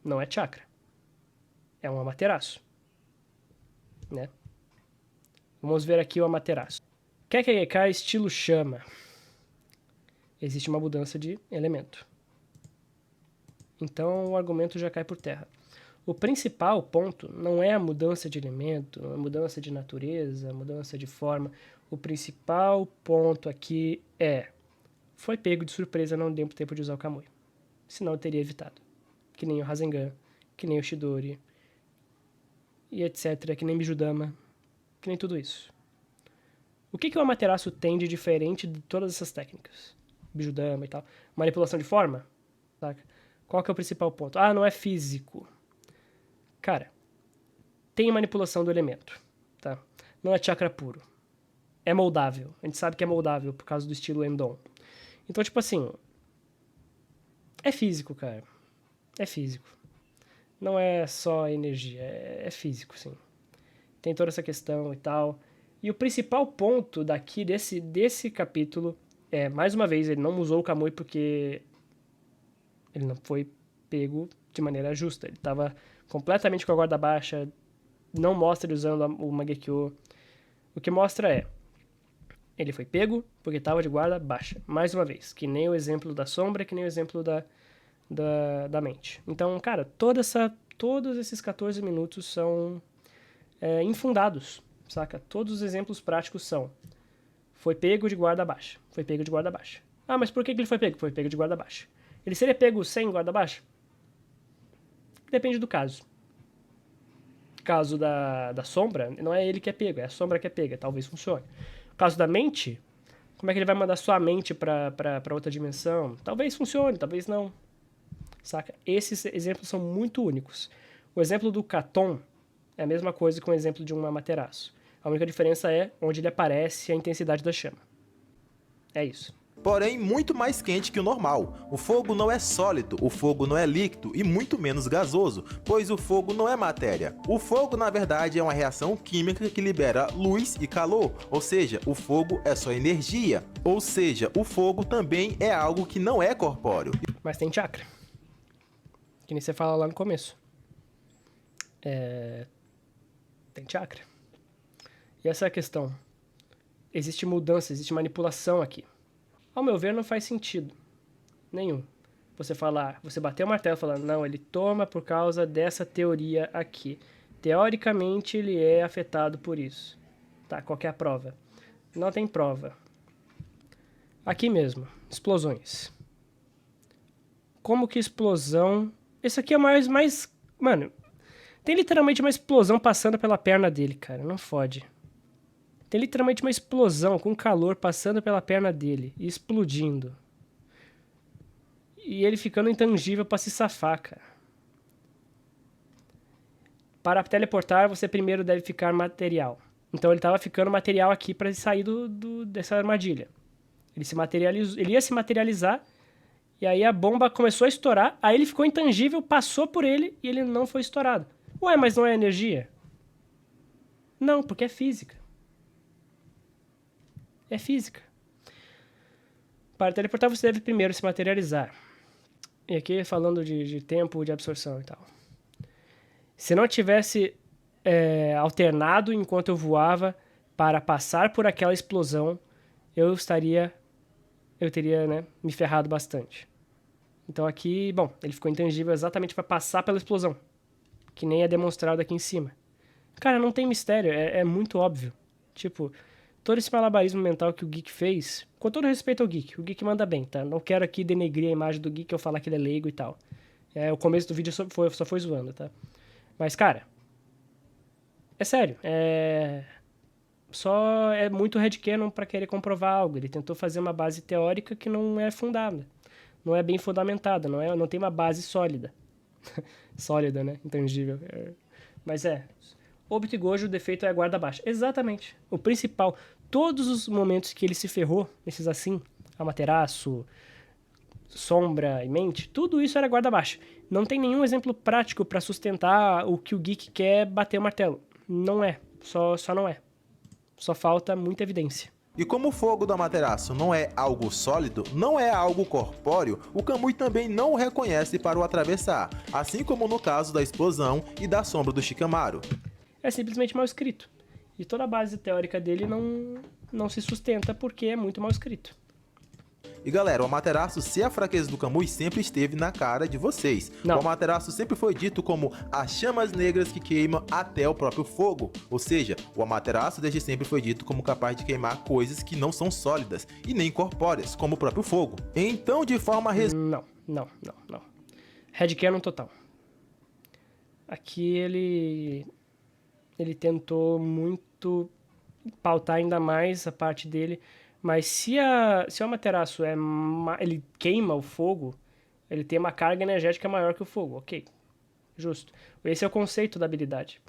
S1: Não é chakra. É um Amaterasu. Né? Vamos ver aqui o Amaterasu. Kekkei estilo chama. Existe uma mudança de elemento. Então o argumento já cai por terra. O principal ponto não é a mudança de elemento, a mudança de natureza, a mudança de forma. O principal ponto aqui foi pego de surpresa, não deu tempo de usar o Kamui. Senão eu teria evitado. Que nem o Rasengan, que nem o Chidori, e etc, que nem Bijudama, que nem tudo isso. O que o Amaterasu tem de diferente de todas essas técnicas? Bijudama e tal. Manipulação de forma? Saca? Qual que é o principal ponto? Ah, não é físico. Cara, tem manipulação do elemento, tá? Não é chakra puro. É moldável. A gente sabe que é moldável por causa do estilo Endon. Então, tipo assim, é físico, cara. É físico. Não é só energia, é físico, sim. Tem toda essa questão e tal. E o principal ponto daqui, desse capítulo, mais uma vez, ele não usou o Kamui porque ele não foi pego de maneira justa. Ele estava completamente com a guarda baixa, não mostra ele usando o Mangekyo. O que mostra ele foi pego porque estava de guarda baixa. Mais uma vez, que nem o exemplo da sombra, que nem o exemplo da mente. Então, cara, todos esses 14 minutos são infundados, saca? Todos os exemplos práticos são: foi pego de guarda baixa, foi pego de guarda baixa. Ah, mas por que ele foi pego? Foi pego de guarda baixa. Ele seria pego sem guarda baixa? Depende do caso. Caso da sombra, não é ele que é pego, é a sombra que é pega, talvez funcione. No caso da mente, como é que ele vai mandar sua mente pra outra dimensão? Talvez funcione, talvez não. Saca? Esses exemplos são muito únicos. O exemplo do Katon é a mesma coisa que o exemplo de um Amaterasu. A única diferença é onde ele aparece e a intensidade da chama. É isso.
S2: porém muito mais quente que o normal. O fogo não é sólido, o fogo não é líquido e muito menos gasoso, pois o fogo não é matéria. O fogo, na verdade, é uma reação química que libera luz e calor, ou seja, o fogo é só energia. Ou seja, o fogo também é algo que não é corpóreo.
S1: Mas tem chakra. Que nem você fala lá no começo. Tem chakra. E essa é a questão. Existe mudança, existe manipulação aqui. Ao meu ver, não faz sentido nenhum. Você falar, você bater o martelo e falar, não, ele toma por causa dessa teoria aqui. Teoricamente, ele é afetado por isso. Tá, qual que é a prova? Não tem prova. Aqui mesmo, explosões. Como que explosão... Esse aqui é mais... Mano, tem literalmente uma explosão passando pela perna dele, cara. Não fode. Tem literalmente uma explosão com calor passando pela perna dele e explodindo. E ele ficando intangível pra se safar, cara. Para teleportar, você primeiro deve ficar material. Então ele tava ficando material aqui pra sair dessa armadilha. Ele se materializou, ele ia se materializar, e aí a bomba começou a estourar, aí ele ficou intangível, passou por ele e ele não foi estourado. Ué, mas não é energia? Não, porque é física. É física. Para teleportar, você deve primeiro se materializar. E aqui falando de tempo de absorção e tal. Se não tivesse alternado enquanto eu voava para passar por aquela explosão, eu teria, né, me ferrado bastante. Então aqui, bom, ele ficou intangível exatamente para passar pela explosão, que nem é demonstrado aqui em cima. Cara, não tem mistério, é muito óbvio. Tipo, todo esse malabarismo mental que o Geek fez, com todo respeito ao Geek, o Geek manda bem, tá? Não quero aqui denegrir a imagem do Geek ou falar que ele é leigo e tal. O começo do vídeo só foi zoando, tá? Mas, cara, é sério, só é muito headcanon pra querer comprovar algo. Ele tentou fazer uma base teórica que não é fundada, não é bem fundamentada, não tem uma base sólida. Sólida, né? Intangível. Mas Obito e Gojo, o defeito é a guarda baixa. Exatamente. O principal. Todos os momentos que ele se ferrou, esses assim, Amaterasu, Sombra e Mente, tudo isso era guarda baixa. Não tem nenhum exemplo prático pra sustentar o que o Geek quer bater o martelo. Não é. Só não é. Só falta muita evidência.
S2: E como o fogo do Amaterasu não é algo sólido, não é algo corpóreo, o Kamui também não o reconhece para o atravessar, assim como no caso da explosão e da sombra do Shikamaru.
S1: É simplesmente mal escrito. E toda a base teórica dele não se sustenta porque é muito mal escrito.
S2: E galera, o Amaterasu, se a fraqueza do Kamui sempre esteve na cara de vocês.
S1: Não.
S2: O Amaterasu sempre foi dito como as chamas negras que queimam até o próprio fogo. Ou seja, o Amaterasu desde sempre foi dito como capaz de queimar coisas que não são sólidas e nem corpóreas, como o próprio fogo. Então, de forma
S1: Não. Headcanon total. Aqui ele tentou muito pautar ainda mais a parte dele, mas se o Amaterasu ele queima o fogo, ele tem uma carga energética maior que o fogo, ok, justo. Esse é o conceito da habilidade.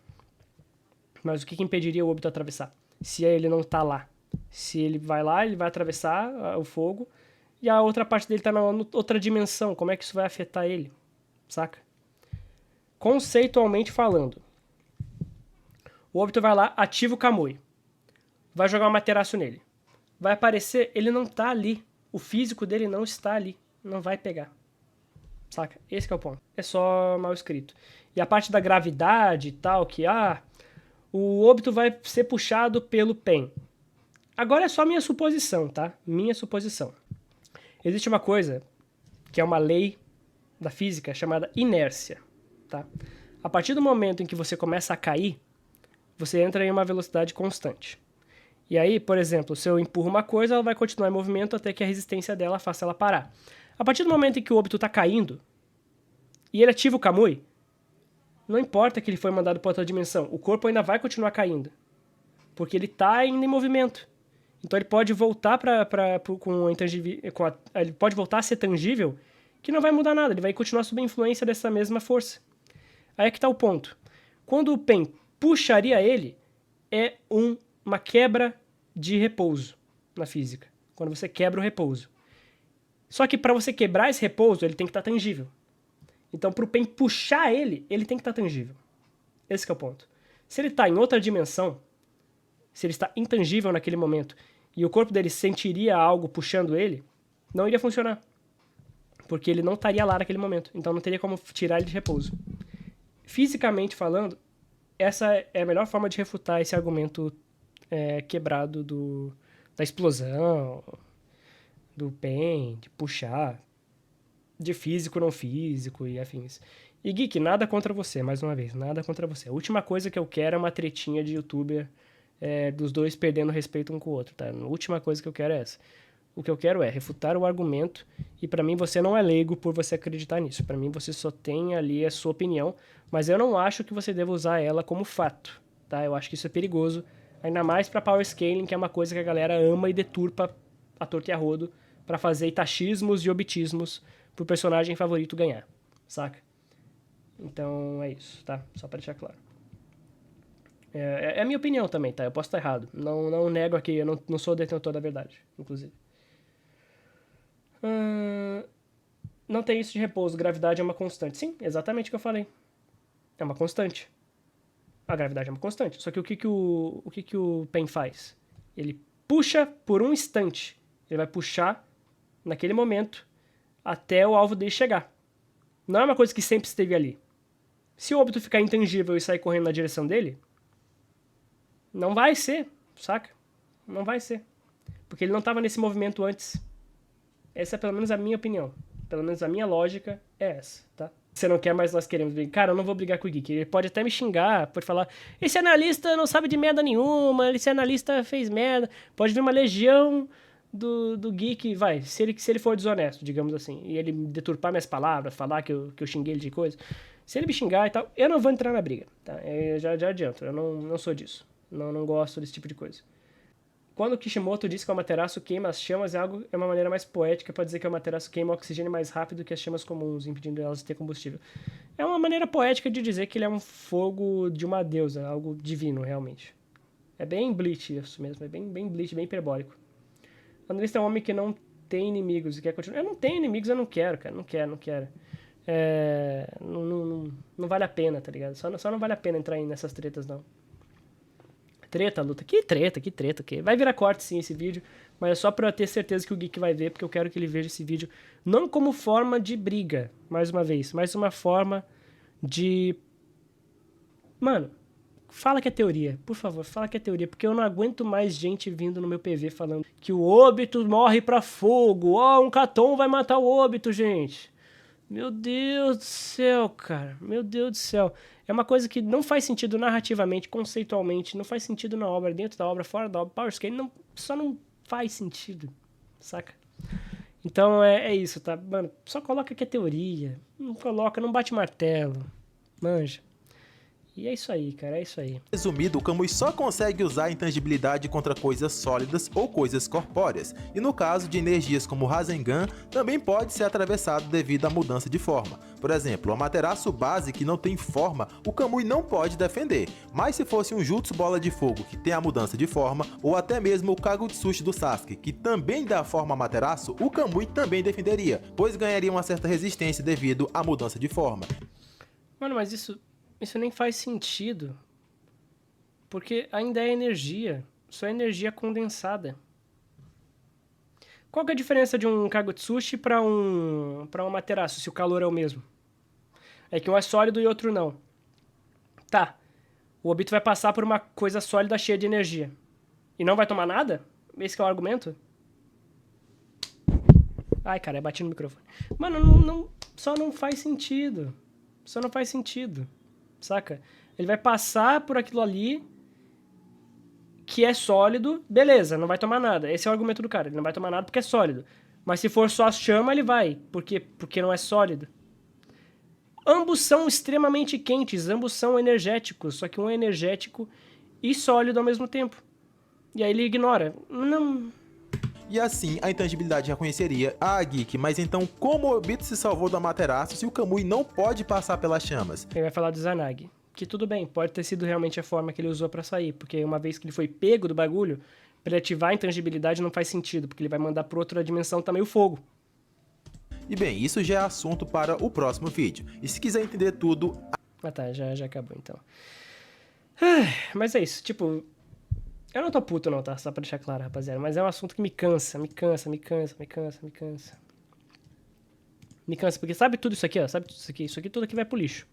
S1: Mas o que impediria o Obito atravessar? Se ele não tá lá. Se ele vai lá, ele vai atravessar o fogo, e a outra parte dele tá na outra dimensão, como é que isso vai afetar ele? Saca? Conceitualmente falando, o Obito vai lá, ativa o Kamui. Vai jogar um Amaterasu nele. Vai aparecer, ele não tá ali. O físico dele não está ali. Não vai pegar. Saca? Esse que é o ponto. É só mal escrito. E a parte da gravidade e tal, que o Obito vai ser puxado pelo Pen. Agora é só minha suposição, tá? Minha suposição. Existe uma coisa que é uma lei da física chamada inércia, tá? A partir do momento em que você começa a cair, você entra em uma velocidade constante. E aí, por exemplo, se eu empurro uma coisa, ela vai continuar em movimento até que a resistência dela faça ela parar. A partir do momento em que o Obito tá caindo, e ele ativa o Kamui, não importa que ele foi mandado para outra dimensão, o corpo ainda vai continuar caindo. Porque ele tá ainda em movimento. Então ele pode voltar ele pode voltar a ser tangível, que não vai mudar nada, ele vai continuar sob a influência dessa mesma força. Aí é que tá o ponto. Quando o Pen puxaria ele, uma quebra de repouso na física. Quando você quebra o repouso. Só que para você quebrar esse repouso, ele tem que estar tangível. Então, pro Pen puxar ele tem que estar tangível. Esse que é o ponto. Se ele tá em outra dimensão, se ele está intangível naquele momento, e o corpo dele sentiria algo puxando ele, não iria funcionar. Porque ele não estaria lá naquele momento. Então não teria como tirar ele de repouso. Fisicamente falando, essa é a melhor forma de refutar esse argumento quebrado da explosão, do Pen, de puxar, de físico não físico e afins. E Geek, nada contra você, mais uma vez, nada contra você. A última coisa que eu quero é uma tretinha de youtuber dos dois perdendo respeito um com o outro, tá? A última coisa que eu quero é essa. O que eu quero é refutar o argumento, e pra mim você não é leigo por você acreditar nisso. Pra mim você só tem ali a sua opinião, mas eu não acho que você deva usar ela como fato, tá? Eu acho que isso é perigoso, ainda mais pra power scaling, que é uma coisa que a galera ama e deturpa a torta e a rodo pra fazer itachismos e obitismos pro personagem favorito ganhar, saca? Então é isso, tá? Só pra deixar claro. É a minha opinião também, tá? Eu posso estar errado. Não nego aqui, eu não sou o detentor da verdade, inclusive. Não tem isso de repouso, gravidade é uma constante. Sim, exatamente o que eu falei. É uma constante. A gravidade é uma constante. Só que o que o Pen faz? Ele puxa por um instante. Ele vai puxar naquele momento até o alvo dele chegar. Não é uma coisa que sempre esteve ali. Se o óbito ficar intangível e sair correndo na direção dele, não vai ser, saca? Não vai ser. Porque ele não estava nesse movimento antes. Essa é pelo menos a minha opinião. Pelo menos a minha lógica é essa, tá? Você não quer, mas nós queremos brigar. Cara, eu não vou brigar com o Geek. Ele pode até me xingar, pode falar, esse analista não sabe de merda nenhuma, esse analista fez merda. Pode vir uma legião do Geek, vai, se ele for desonesto, digamos assim, e ele deturpar minhas palavras, falar que eu xinguei ele de coisa, se ele me xingar e tal, eu não vou entrar na briga, tá? Eu já adianto, eu não sou disso. Não gosto desse tipo de coisa. Quando o Kishimoto diz que o Amaterasu queima as chamas, é uma maneira mais poética para dizer que o Amaterasu queima o oxigênio mais rápido que as chamas comuns, impedindo elas de ter combustível. É uma maneira poética de dizer que ele é um fogo de uma deusa, algo divino, realmente. É bem Bleach isso mesmo, é bem Bleach, bem hiperbólico. O analista é um homem que não tem inimigos e quer continuar. Eu não tenho inimigos, eu não quero, cara, não quero. Não vale a pena, tá ligado? Só não vale a pena entrar nessas tretas, não. Treta, luta. Que treta. Vai virar corte sim esse vídeo, mas é só pra eu ter certeza que o Geek vai ver, porque eu quero que ele veja esse vídeo não como forma de briga, mais uma vez, mas uma forma de... Mano, fala que é teoria, por favor, fala que é teoria, porque eu não aguento mais gente vindo no meu PV falando que o Obito morre pra fogo, um Katon vai matar o Obito, gente. Meu Deus do céu, cara, meu Deus do céu. É uma coisa que não faz sentido narrativamente, conceitualmente, não faz sentido na obra, dentro da obra, fora da obra, power scaling, só não faz sentido, saca? Então é isso, tá? Mano, só coloca que é teoria, não bate martelo, manja. E é isso aí, cara, é isso aí.
S2: Resumido, o Kamui só consegue usar a intangibilidade contra coisas sólidas ou coisas corpóreas, e no caso de energias como o Rasengan, também pode ser atravessado devido à mudança de forma. Por exemplo, o Amaterasu base que não tem forma, o Kamui não pode defender, mas se fosse um Jutsu Bola de Fogo que tem a mudança de forma, ou até mesmo o Kagutsushi do Sasuke, que também dá forma Amaterasu, o Kamui também defenderia, pois ganharia uma certa resistência devido à mudança de forma.
S1: Mano, mas isso nem faz sentido, porque ainda é energia, só é energia condensada. Qual que é a diferença de um Kagutsushi para um Amaterasu, se o calor é o mesmo? É que um é sólido e outro não. Tá, o Obito vai passar por uma coisa sólida cheia de energia e não vai tomar nada? Esse que é o argumento? Ai, cara, bati no microfone. Mano, só não faz sentido. Só não faz sentido. Saca? Ele vai passar por aquilo ali que é sólido, beleza, não vai tomar nada. Esse é o argumento do cara, ele não vai tomar nada porque é sólido. Mas se for só chama, ele vai, porque não é sólido. Ambos são extremamente quentes, ambos são energéticos, só que um é energético e sólido ao mesmo tempo. E aí ele ignora. Não...
S2: E assim, a intangibilidade reconheceria, Geek, mas então como o Obito se salvou do Amaterasu se o Kamui não pode passar pelas chamas?
S1: Ele vai falar do Izanagi, que tudo bem, pode ter sido realmente a forma que ele usou pra sair, porque uma vez que ele foi pego do bagulho, pra ele ativar a intangibilidade não faz sentido, porque ele vai mandar pra outra dimensão também o fogo.
S2: E bem, isso já é assunto para o próximo vídeo. E se quiser entender tudo...
S1: Ah tá, já acabou então. Mas é isso, tipo... Eu não tô puto não, tá? Só pra deixar claro, rapaziada. Mas é um assunto que me cansa. Me cansa, porque sabe tudo isso aqui, ó? Sabe tudo isso aqui? Isso aqui tudo aqui vai pro lixo.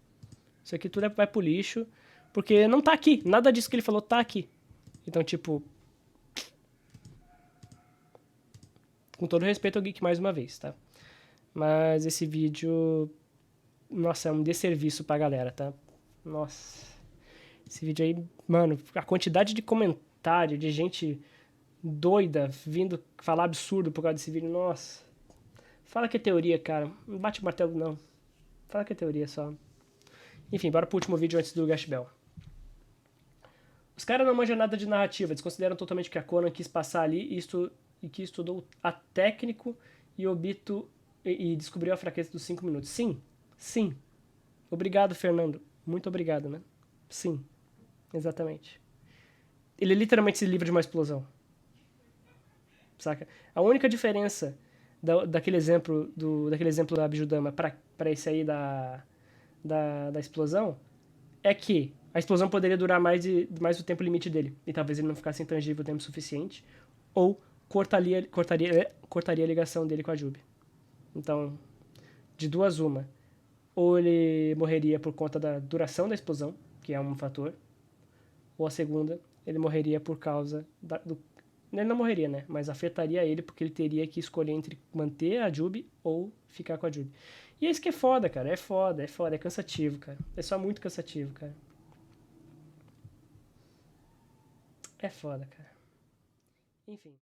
S1: Isso aqui tudo vai pro lixo. Porque não tá aqui. Nada disso que ele falou tá aqui. Então, tipo... Com todo respeito ao Geek mais uma vez, tá? Mas esse vídeo... Nossa, é um desserviço pra galera, tá? Nossa... Esse vídeo aí, mano, a quantidade de comentário, de gente doida vindo falar absurdo por causa desse vídeo, nossa. Fala que é teoria, cara. Não bate o martelo, não. Fala que é teoria só. Enfim, bora pro último vídeo antes do Gash Bell. Os caras não manjam nada de narrativa, eles consideram totalmente que a Conan quis passar ali e que estudou a técnico e descobriu a fraqueza dos 5 minutos. Sim. Obrigado, Fernando. Muito obrigado, né? Sim. Exatamente. Ele literalmente se livra de uma explosão. Saca? A única diferença daquele exemplo da Bijudama pra esse aí da explosão é que a explosão poderia durar mais o tempo limite dele. E talvez ele não ficasse intangível o tempo suficiente. Ou cortaria a ligação dele com a Jubi. Então, de duas uma. Ou ele morreria por conta da duração da explosão, que é um fator. Ou a segunda, ele morreria por causa ele não morreria, né? Mas afetaria ele porque ele teria que escolher entre manter a Jubi ou ficar com a Jubi. E é isso que é foda, cara. É foda. É cansativo, cara. É só muito cansativo, cara. É foda, cara. Enfim.